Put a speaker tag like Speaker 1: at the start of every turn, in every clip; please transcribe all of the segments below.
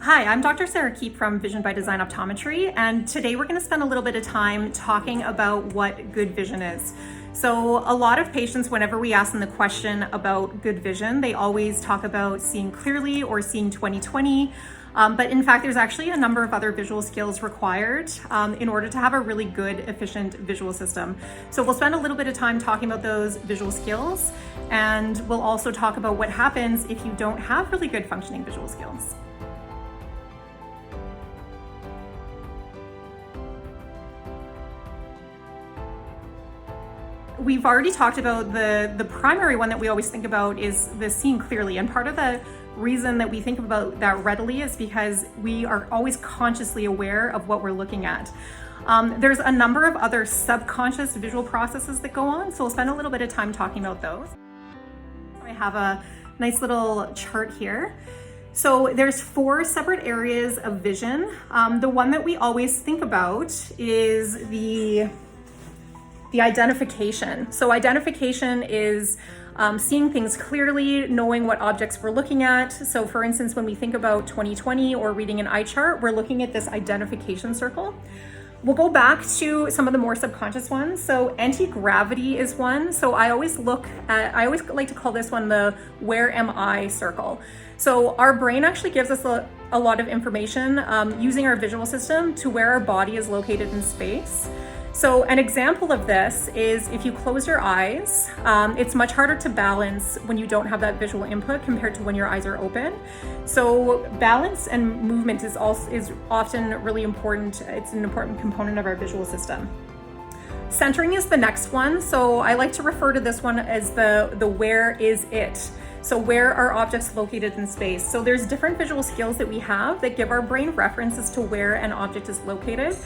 Speaker 1: Hi, I'm Dr. Sarah Keep from Vision by Design Optometry, and today we're going to spend a little bit of time talking about what good vision is. So a lot of patients, whenever we ask them the question about good vision, they always talk about seeing clearly or seeing 20/20. But in fact, there's actually a number of other visual skills required in order to have a really good, efficient visual system. So we'll spend a little bit of time talking about those visual skills, and we'll also talk about what happens if you don't have really good functioning visual skills. We've already talked about the primary one that we always think about is the seeing clearly. And part of the reason that we think about that readily is because we are always consciously aware of what we're looking at. There's a number of other subconscious visual processes that go on, so we'll spend a little bit of time talking about those. I have a nice little chart here. So there's 4 separate areas of vision. The one that we always think about is the identification. So identification is seeing things clearly, knowing what objects we're looking at. So for instance, when we think about 20/20 or reading an eye chart, we're looking at this identification circle. We'll go back to some of the more subconscious ones. So anti-gravity is one. So I always like to call this one the where am I circle. So our brain actually gives us a lot of information using our visual system to where our body is located in space. So an example of this is if you close your eyes, it's much harder to balance when you don't have that visual input compared to when your eyes are open. So balance and movement is often really important. It's an important component of our visual system. Centering is the next one. So I like to refer to this one as the where is it. So where are objects located in space? So there's different visual skills that we have that give our brain references to where an object is located.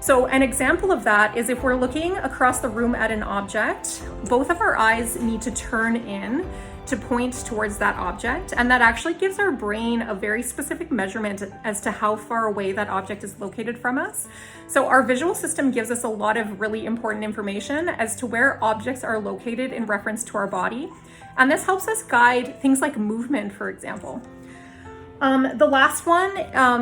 Speaker 1: So an example of that is if we're looking across the room at an object, both of our eyes need to turn in to point towards that object. And that actually gives our brain a very specific measurement as to how far away that object is located from us. So our visual system gives us a lot of really important information as to where objects are located in reference to our body. And this helps us guide things like movement, for example. The last one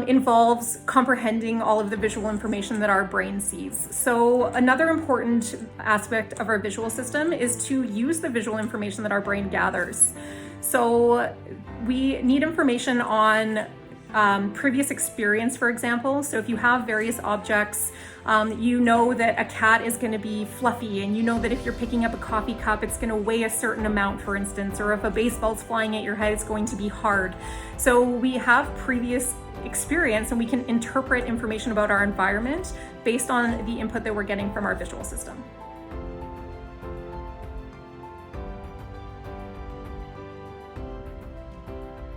Speaker 1: involves comprehending all of the visual information that our brain sees. So another important aspect of our visual system is to use the visual information that our brain gathers. So we need information on previous experience, for example. So if you have various objects, you know that a cat is going to be fluffy, and you know that if you're picking up a coffee cup, it's going to weigh a certain amount, for instance, or if a baseball's flying at your head, it's going to be hard. So we have previous experience, and we can interpret information about our environment based on the input that we're getting from our visual system.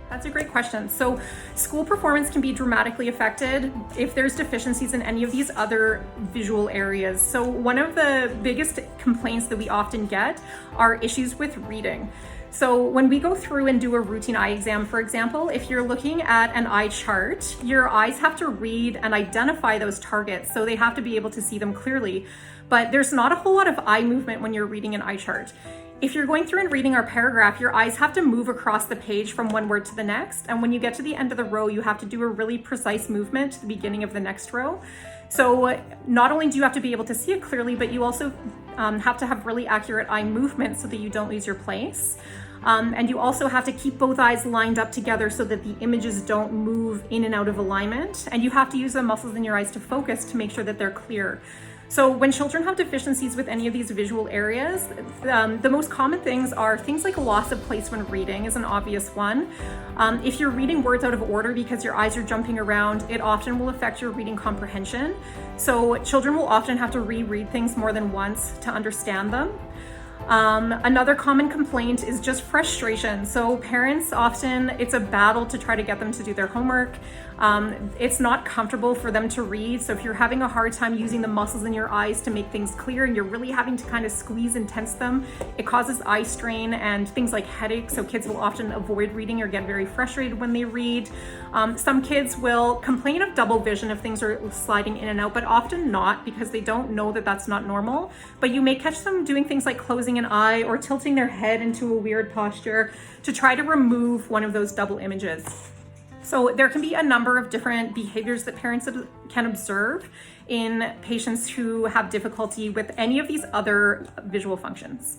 Speaker 1: That's a great question. So school performance can be dramatically affected if there's deficiencies in any of these other visual areas. So one of the biggest complaints that we often get are issues with reading. So when we go through and do a routine eye exam, for example, if you're looking at an eye chart, your eyes have to read and identify those targets. So they have to be able to see them clearly. But there's not a whole lot of eye movement when you're reading an eye chart. If you're going through and reading our paragraph, your eyes have to move across the page from one word to the next. And when you get to the end of the row, you have to do a really precise movement to the beginning of the next row. So not only do you have to be able to see it clearly, but you also have to have really accurate eye movement so that you don't lose your place. And you also have to keep both eyes lined up together so that the images don't move in and out of alignment. And you have to use the muscles in your eyes to focus to make sure that they're clear. So when children have deficiencies with any of these visual areas, the most common things are things like loss of place when reading is an obvious one. If you're reading words out of order because your eyes are jumping around, it often will affect your reading comprehension. So children will often have to reread things more than once to understand them. Another common complaint is just frustration. So parents often, it's a battle to try to get them to do their homework. It's not comfortable for them to read. So if you're having a hard time using the muscles in your eyes to make things clear and you're really having to kind of squeeze and tense them, it causes eye strain and things like headaches. So kids will often avoid reading or get very frustrated when they read. Some kids will complain of double vision if things are sliding in and out, but often not because they don't know that that's not normal. But you may catch them doing things like closing an eye or tilting their head into a weird posture to try to remove one of those double images. So there can be a number of different behaviors that parents can observe in patients who have difficulty with any of these other visual functions.